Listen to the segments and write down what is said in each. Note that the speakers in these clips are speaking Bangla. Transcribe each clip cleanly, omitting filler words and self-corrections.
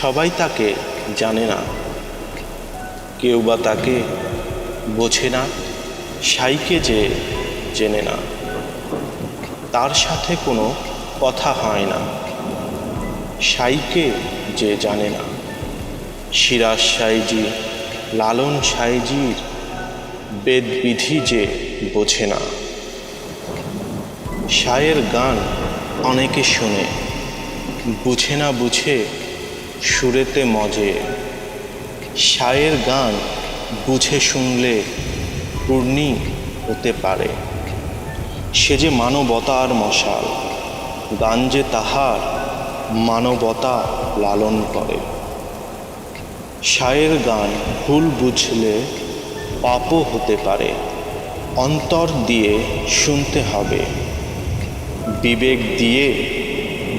সবাই তাকে জানে না, কেউ বা তাকে বোঝে না। সাইকে যে চেনে না, তার সাথে কোনো কথা হয় না। সাইকে যে জানে না, সিরাজ সাইজি লালন সাইজির বেদবিধি যে বোঝে না। সায়ের গান অনেকে শোনে, বুঝে না বুঝে সুরেতে মজে। সায়ের গান বুঝে শুনলে পূর্ণি হতে পারে। সে যে মানবতার মশাল, গান যে তাহার মানবতা লালন করে। সায়ের গান ভুল বুঝলে পাপও হতে পারে। অন্তর দিয়ে শুনতে হবে, বিবেক দিয়ে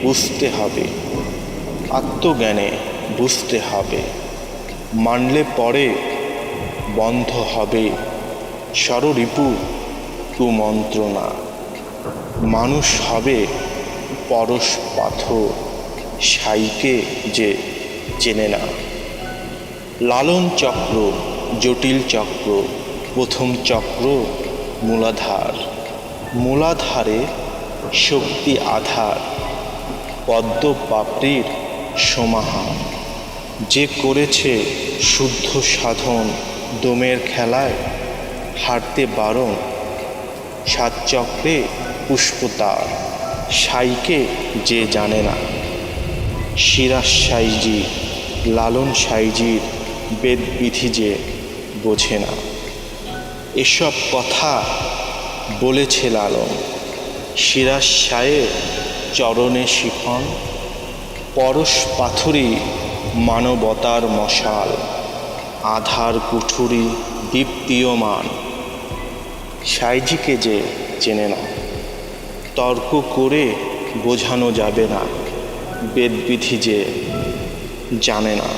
বুঝতে হবে, আত্মজ্ঞানে বুঝতে হবে। মানলে পরে বন্ধ হবে ষড়রিপু কুমন্ত্রণা। মানুষ হবে পরশ পাথর, সাইকে যে চেনে না। লালন চক্র জটিল চক্র, প্রথম চক্র মূলাধার। মূলাধারে শক্তি আধার, পদ্ম পাপড়ির সমাহার। যে করেছে শুদ্ধ সাধন, দমের খেলায় হারতে বারণ। সাত চক্রে পুষ্পতার, সাইকে যে জানে না। সিরাজ সাইজি লালন সাইজির বেদবিধি যে বোঝে না। এসব কথা বলেছে লালন, সিরাজ সায়ের চরণে শিখন। পরশ পাথরী মানবতার মশাল, আধার কুঠুরি দীপ্তিয়মান। সাইজিকে যে চেনে না, তর্ক করে বোঝানো যাবে না। বেদবিধি যে জানে না।